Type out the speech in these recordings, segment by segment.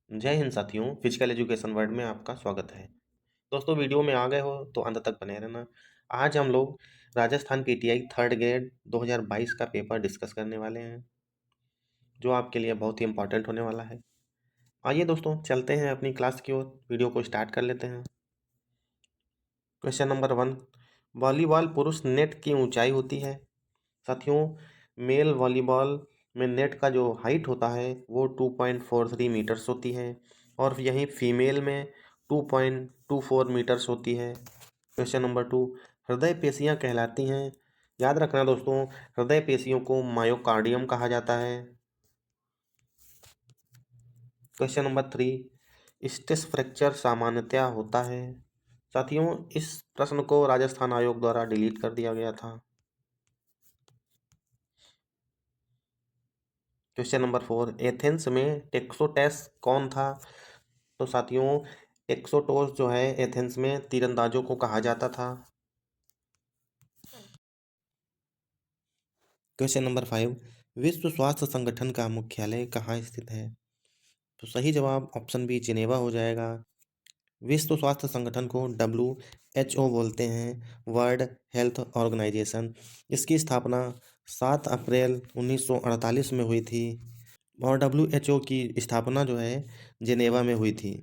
जय हिंद साथियों, physical education world में आपका स्वागत है। दोस्तों, वीडियो में आ गए हो तो अंत तक बने रहना। आज हम लोग राजस्थान पीटीआई थर्ड ग्रेड 2022 का पेपर डिस्कस करने वाले हैं, जो आपके लिए बहुत ही इंपॉर्टेंट होने वाला है। आइए दोस्तों, चलते हैं अपनी क्लास की ओर। वीडियो को स्टार्ट कर लेते हैं। क्वेश्चन नंबर 1, वॉलीबॉल पुरुष नेट की ऊंचाई होती है। साथियों, मेल वॉलीबॉल में नेट का जो हाइट होता है वो 2.43 मीटर्स होती है और यहीं फीमेल में 2.24 मीटर्स होती है। क्वेश्चन नंबर 2, हृदय पेशियां कहलाती हैं। याद रखना दोस्तों, हृदय पेशियों को मायोकार्डियम कहा जाता है। क्वेश्चन नंबर 3, स्ट्रेस फ्रैक्चर सामान्यतया होता है। साथियों, इस प्रश्न को राजस्थान आयोग द्वारा डिलीट कर दिया गया था। क्वेश्चन नंबर 4, एथेंस में टेक्सोटेस कौन था। तो साथियों, टेक्सोटोस जो है एथेंस में तीरंदाजों को कहा जाता था। क्वेश्चन नंबर 5, विश्व स्वास्थ्य संगठन का मुख्यालय कहाँ स्थित है। तो सही जवाब ऑप्शन बी जिनेवा हो जाएगा। विश्व स्वास्थ्य संगठन को WHO बोलते हैं, वर्ल्ड हेल्थ ऑर्गेनाइजेशन। इसकी स्थापना 7 अप्रैल 1948 में हुई थी और WHO की स्थापना जो है जिनेवा में हुई थी।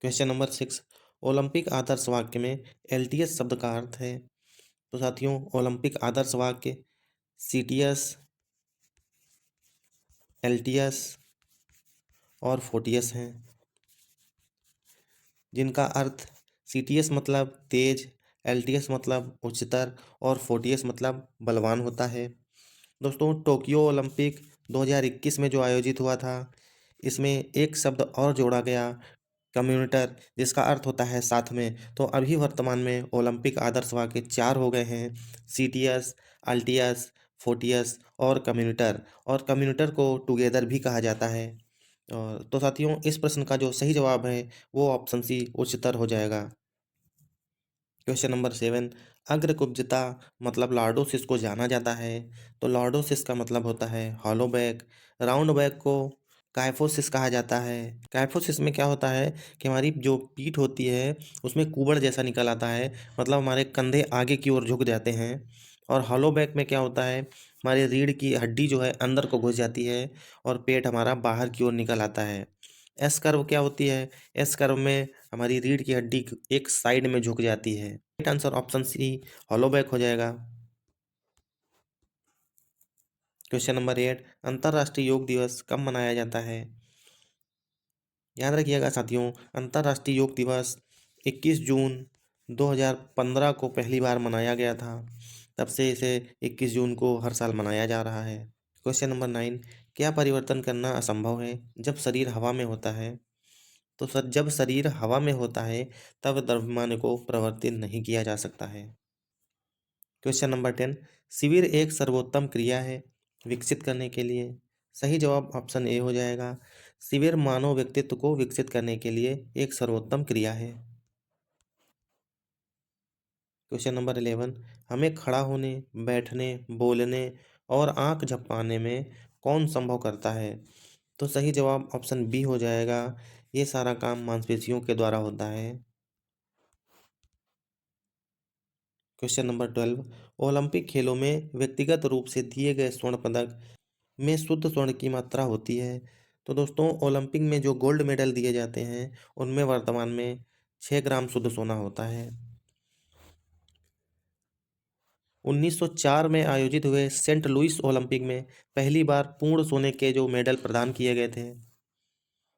क्वेश्चन नंबर 6, ओलंपिक आदर्श वाक्य में LTS शब्द का अर्थ है। तो साथियों, ओलंपिक आदर्श वाक्य CTS, LTS और FORTIS हैं, जिनका अर्थ CTS मतलब तेज, LTS मतलब उच्चतर और FORTIS मतलब बलवान होता है। दोस्तों, टोक्यो ओलंपिक 2021 में जो आयोजित हुआ था, इसमें एक शब्द और जोड़ा गया, कम्यूनिटर, जिसका अर्थ होता है साथ में। तो अभी वर्तमान में ओलंपिक आदर्श वाक्य 4 हो गए हैं, CTS, अल्टियस, फोर्टियस और कम्यूनिटर को टुगेदर भी कहा जाता है। और तो साथियों, इस प्रश्न का जो सही जवाब है वो ऑप्शन सी उच्चतर हो जाएगा। क्वेश्चन नंबर 7, अग्रकुब्जता मतलब लॉर्डोसिस को जाना जाता है। तो लॉर्डोसिस का मतलब होता है हॉलो बैक। राउंड बैक को काइफोसिस कहा जाता है। काइफोसिस में क्या होता है कि हमारी जो पीठ होती है उसमें कुबड़ जैसा निकल आता है, मतलब हमारे कंधे आगे की ओर झुक जाते हैं। और हॉलो बैक में क्या होता है, हमारी रीढ़ की हड्डी जो है अंदर को घुस जाती है और पेट हमारा बाहर की ओर निकल आता है। एस कर्व क्या होती है, एस कर्व में हमारी रीढ़ की हड्डी एक साइड में झुक जाती है। Right answer option C hollow back हो जाएगा। क्वेश्चन नंबर 8, अंतर्राष्ट्रीय योग दिवस कब मनाया जाता है। याद रखिएगा साथियों, अंतर्राष्ट्रीय योग दिवस 21 जून 2015 को पहली बार मनाया गया था। तब से इसे 21 जून को हर साल मनाया जा रहा है। क्वेश्चन नंबर 9, क्या परिवर्तन करना असंभव है जब शरीर हवा में होता है। तो सर, जब शरीर हवा में होता है तब द्रव्यमान को परिवर्तित नहीं किया जा सकता है। क्वेश्चन नंबर 10, शिविर एक सर्वोत्तम क्रिया है विकसित करने के लिए। सही जवाब ऑप्शन ए हो जाएगा। शिविर मानव व्यक्तित्व को विकसित करने के लिए एक सर्वोत्तम क्रिया है। क्वेश्चन नंबर 11, हमें खड़ा होने, बैठने, बोलने और आंख झपकाने में कौन संभव करता है। तो सही जवाब ऑप्शन बी हो जाएगा। ये सारा काम मांसपेशियों के द्वारा होता है। क्वेश्चन नंबर 12, ओलंपिक खेलों में व्यक्तिगत रूप से दिए गए स्वर्ण पदक में शुद्ध स्वर्ण की मात्रा होती है। तो दोस्तों, ओलंपिक में जो गोल्ड मेडल दिए जाते हैं उनमें वर्तमान में 6 ग्राम शुद्ध सोना होता है। 1904 में आयोजित हुए सेंट लुइस ओलंपिक में पहली बार पूर्ण सोने के जो मेडल प्रदान किए गए थे।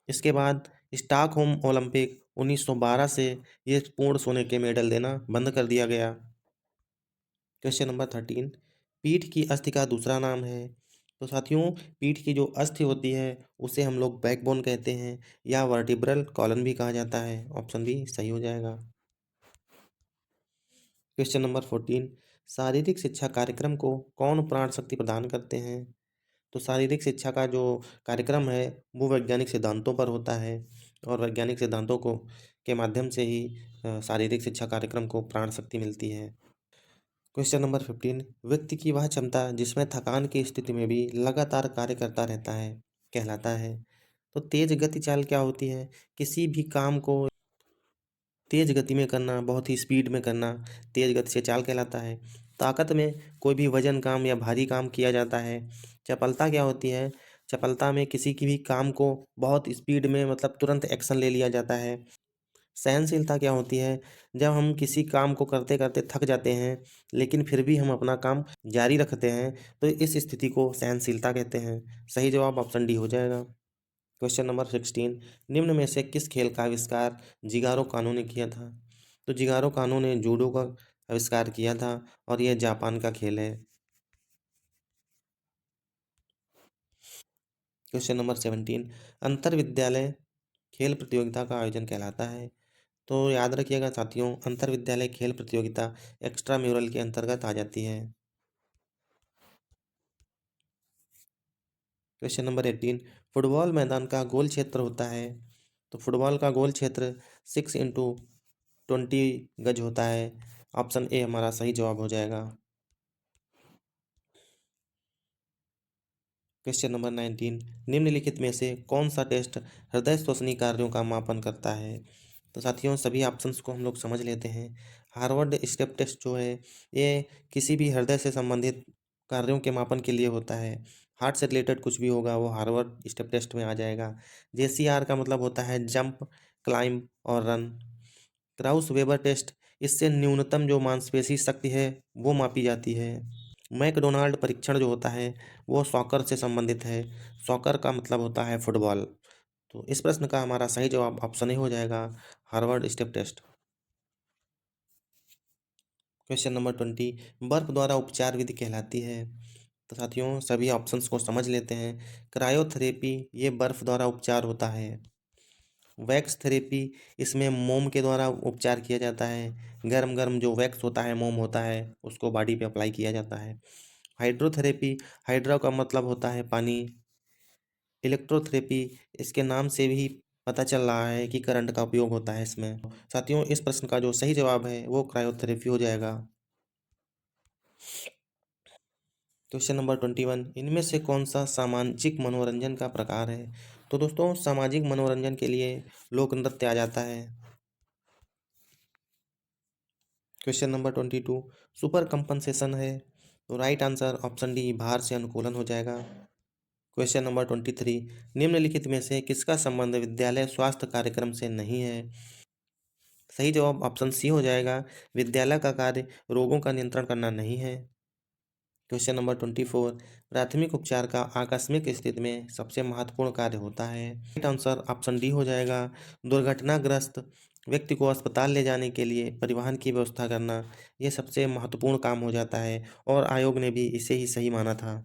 इसके बाद स्टॉकहोम ओलंपिक 1912 से ये पूर्ण सोने के मेडल देना बंद कर दिया गया। क्वेश्चन नंबर 13, पीठ की अस्थि का दूसरा नाम है। तो साथियों, पीठ की जो अस्थि होती है उसे हम लोग बैकबोन कहते हैं या वर्टिब्रल कॉलन भी कहा जाता है। ऑप्शन बी सही हो जाएगा। क्वेश्चन नंबर 14, शारीरिक शिक्षा कार्यक्रम को कौन प्राण शक्ति प्रदान करते हैं। तो शारीरिक शिक्षा का जो कार्यक्रम है वो वैज्ञानिक सिद्धांतों पर होता है और वैज्ञानिक सिद्धांतों को के माध्यम से ही शारीरिक शिक्षा कार्यक्रम को प्राण शक्ति मिलती है। क्वेश्चन नंबर 15, व्यक्ति की वह क्षमता जिसमें थकान की स्थिति में भी लगातार कार्य करता रहता है। कहलाता है। तो तेज गति चाल क्या होती है? किसी भी काम को तेज गति में करना, बहुत ही स्पीड में करना, तेज गति से चाल कहलाता है। ताकत में कोई भी वजन काम या भारी काम किया जाता है। चपलता क्या होती है? चपलता में किसी की भी काम को बहुत स्पीड में मतलब तुरंत एक्शन ले लिया जाता है। सहनशीलता क्या होती है? जब हम किसी काम को करते करते थक जाते हैं लेकिन फिर भी हम अपना काम जारी रखते हैं, तो इस स्थिति को सहनशीलता कहते हैं। सही जवाब ऑप्शन डी हो जाएगा। क्वेश्चन नंबर 16, निम्न में से किस खेल का आविष्कार जिगारो कानो ने किया था? तो जिगारो कानो ने जूडो का आविष्कार किया था और यह जापान का खेल है। क्वेश्चन नंबर 17, अंतर विद्यालय खेल प्रतियोगिता का आयोजन कहलाता है। तो याद रखिएगा साथियों, अंतर विद्यालय खेल प्रतियोगिता एक्स्ट्रा म्यूरल के अंतर्गत आ जाती है। क्वेश्चन नंबर 18, फुटबॉल मैदान का गोल क्षेत्र होता है। तो फुटबॉल का गोल क्षेत्र 6x20 गज होता है। ऑप्शन ए हमारा सही जवाब हो जाएगा। क्वेश्चन नंबर 19, निम्नलिखित में से कौन सा टेस्ट हृदय श्वसनी कार्यों का मापन करता है? तो साथियों सभी ऑप्शंस को हम लोग समझ लेते हैं। हार्वर्ड स्टेप टेस्ट जो है ये किसी भी हृदय से संबंधित कार्यों के मापन के लिए होता है। हार्ट से रिलेटेड कुछ भी होगा वो हार्वर्ड स्टेप टेस्ट में आ जाएगा। जेसीआर का मतलब होता है जंप, क्लाइंब और रन। क्राउस वेबर टेस्ट, इससे न्यूनतम जो मांसपेशी शक्ति है वो मापी जाती है। मैकडोनाल्ड परीक्षण जो होता है वो सॉकर से संबंधित है। सॉकर का मतलब होता है फुटबॉल। तो इस प्रश्न का हमारा सही जवाब ऑप्शन ए हो जाएगा, Harvard step test. Question number 20, बर्फ द्वारा उपचार विधि कहलाती है। तो साथियों सभी ऑप्शंस को समझ लेते हैं। क्रायोथेरेपी ये बर्फ द्वारा उपचार होता है। वैक्स थेरेपी, इसमें मोम के द्वारा उपचार किया जाता है। गर्म गर्म जो वैक्स होता है, मोम होता है, उसको बॉडी पे अप्लाई किया जाता है। हाइड्रोथेरेपी, हाइड्रो का मतलब होता है पानी। इलेक्ट्रोथेरेपी, इसके नाम से भी पता चल रहा है कि करंट का उपयोग होता है इसमें। साथियों इस प्रश्न का जो सही जवाब है वो क्रायोथेरेपी हो जाएगा। क्वेश्चन नंबर 21, इनमें से कौन सा सामाजिक मनोरंजन का प्रकार है? तो दोस्तों सामाजिक मनोरंजन के लिए लोक नृत्य आ जाता है। क्वेश्चन नंबर 22, सुपर कंपनसेशन है। तो राइट आंसर ऑप्शन डी भार से अनुकूलन हो जाएगा। क्वेश्चन नंबर 23, निम्नलिखित में से किसका संबंध विद्यालय स्वास्थ्य कार्यक्रम से नहीं है? सही जवाब ऑप्शन सी हो जाएगा, विद्यालय का कार्य रोगों का नियंत्रण करना नहीं है। क्वेश्चन नंबर 24, प्राथमिक उपचार का आकस्मिक स्थिति में सबसे महत्वपूर्ण कार्य होता है। राइट आंसर ऑप्शन डी हो जाएगा, दुर्घटनाग्रस्त व्यक्ति को अस्पताल ले जाने के लिए परिवहन की व्यवस्था करना, यह सबसे महत्वपूर्ण काम हो जाता है और आयोग ने भी इसे ही सही माना था।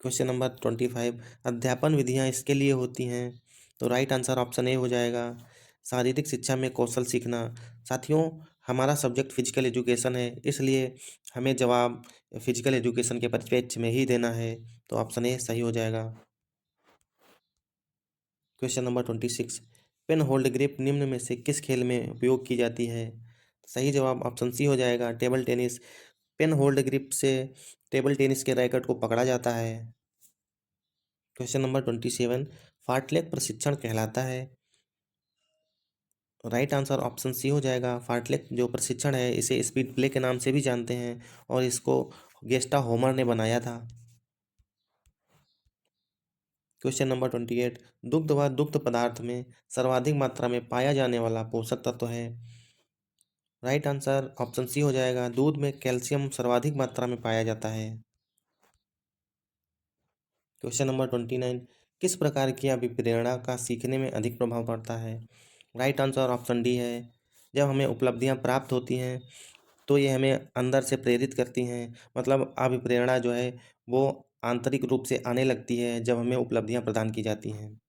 क्वेश्चन नंबर 25, अध्यापन विधियाँ इसके लिए होती हैं। तो राइट आंसर ऑप्शन ए हो जाएगा, शारीरिक शिक्षा में कौशल सीखना। साथियों हमारा सब्जेक्ट फिजिकल एजुकेशन है, इसलिए हमें जवाब फिजिकल एजुकेशन के परिप्रेक्ष्य में ही देना है। तो ऑप्शन ए सही हो जाएगा। Question number 26, pen hold grip निम्न में से किस खेल में उपयोग की जाती है? सही जवाब ऑप्शन सी हो जाएगा, table tennis. Pen hold grip से टेबल टेनिस के रैकेट को पकड़ा जाता है। क्वेश्चन नंबर 27, फार्टलेग प्रशिक्षण कहलाता है। राइट आंसर ऑप्शन सी हो जाएगा, फार्टलेग जो प्रशिक्षण है इसे स्पीड प्ले के नाम से भी जानते हैं और इसको गेस्टा होमर ने बनाया था। क्वेश्चन नंबर 28, दुग्ध व दुग्ध पदार्थ में सर्वाधिक मात्रा में पाया जाने वाला पोषक तत्व है। राइट आंसर ऑप्शन सी हो जाएगा, दूध में कैल्शियम सर्वाधिक मात्रा में पाया जाता है। क्वेश्चन नंबर 29, किस प्रकार की अभिप्रेरणा का सीखने में अधिक प्रभाव पड़ता है? राइट आंसर ऑप्शन डी है, जब हमें उपलब्धियां प्राप्त होती हैं तो ये हमें अंदर से प्रेरित करती हैं। मतलब अभिप्रेरणा जो है वो आंतरिक रूप से आने लगती है जब हमें उपलब्धियां प्रदान की जाती हैं।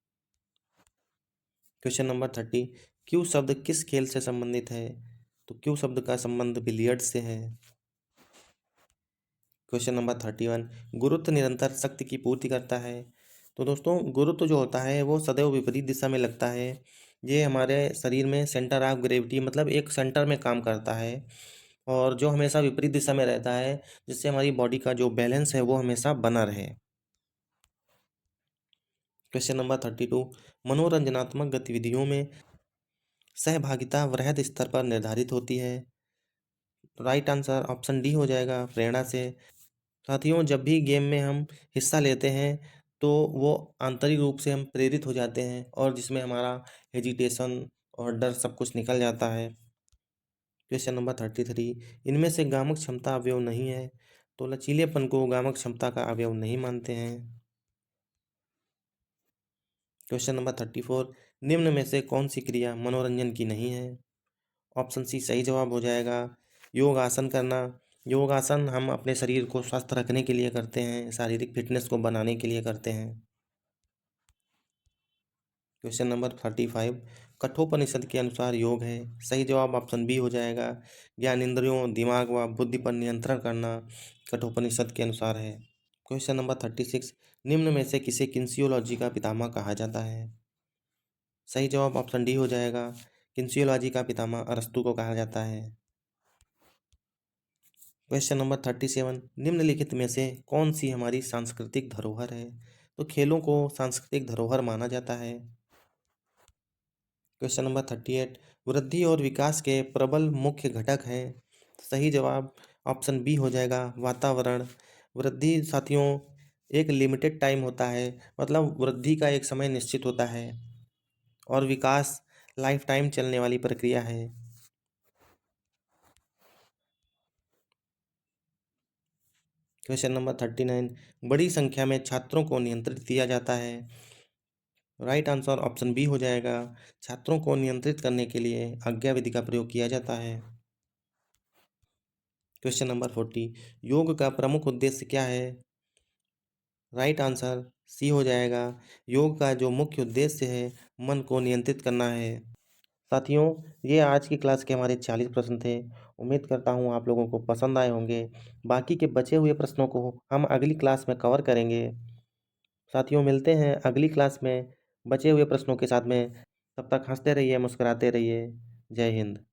क्वेश्चन नंबर 30, क्यू शब्द किस खेल से संबंधित है? तो क्यू शब्द का संबंध बिलियर्ड्स से है। क्वेश्चन नंबर 31, गुरुत्व निरंतर शक्ति की पूर्ति करता है। तो दोस्तों गुरुत्व जो होता है वो सदैव विपरीत दिशा में लगता है। ये हमारे शरीर में सेंटर ऑफ ग्रेविटी मतलब एक सेंटर में काम करता है और जो हमेशा विपरीत दिशा में रहता है, जिससे हमारी बॉडी का जो बैलेंस है वो हमेशा बना रहे। क्वेश्चन नंबर 32, मनोरंजनात्मक गतिविधियों में सहभागिता वृहद स्तर पर निर्धारित होती है। राइट आंसर ऑप्शन डी हो जाएगा, प्रेरणा से। साथियों, जब भी गेम में हम हिस्सा लेते हैं तो वो आंतरिक रूप से हम प्रेरित हो जाते हैं और जिसमें हमारा हेजिटेशन और डर सब कुछ निकल जाता है। क्वेश्चन नंबर 33, इनमें से गामक क्षमता अवयव नहीं है, तो लचीलेपन को गामक क्षमता का अवयव नहीं मानते हैं। क्वेश्चन नंबर 34, निम्न में से कौन सी क्रिया मनोरंजन की नहीं है? ऑप्शन सी सही जवाब हो जाएगा, योग आसन करना। योग आसन हम अपने शरीर को स्वस्थ रखने के लिए करते हैं, शारीरिक फिटनेस को बनाने के लिए करते हैं। क्वेश्चन नंबर 35, कठोपनिषद के अनुसार योग है। सही जवाब ऑप्शन बी हो जाएगा, ज्ञानेंद्रियों, दिमाग व बुद्धि पर नियंत्रण करना कठोपनिषद के अनुसार है। क्वेश्चन नंबर 36, निम्न में से किसे किन्सियोलॉजी का पितामह कहा जाता है? सही जवाब ऑप्शन डी हो जाएगा, किन्सियोलॉजी का पितामह अरस्तू को कहा जाता है। क्वेश्चन नंबर 37, निम्नलिखित में से कौन सी हमारी सांस्कृतिक धरोहर है? तो खेलों को सांस्कृतिक धरोहर माना जाता है। क्वेश्चन नंबर 38, वृद्धि और विकास के प्रबल मुख्य घटक हैं। सही जवाब ऑप्शन बी हो जाएगा, वातावरण। वृद्धि साथियों एक लिमिटेड टाइम होता है, मतलब वृद्धि का एक समय निश्चित होता है, और विकास लाइफ टाइम चलने वाली प्रक्रिया है। क्वेश्चन नंबर 39, बड़ी संख्या में छात्रों को नियंत्रित किया जाता है। राइट आंसर ऑप्शन बी हो जाएगा, छात्रों को नियंत्रित करने के लिए आज्ञा विधि का प्रयोग किया जाता है। क्वेश्चन नंबर 40, योग का प्रमुख उद्देश्य क्या है? राइट आंसर सी हो जाएगा, योग का जो मुख्य उद्देश्य है मन को नियंत्रित करना है। साथियों, ये आज की क्लास के हमारे 40 प्रश्न थे। उम्मीद करता हूँ आप लोगों को पसंद आए होंगे। बाकी के बचे हुए प्रश्नों को हम अगली क्लास में कवर करेंगे। साथियों, मिलते हैं अगली क्लास में बचे हुए प्रश्नों के साथ में। तब तक हंसते रहिए, मुस्कुराते रहिए। जय हिंद।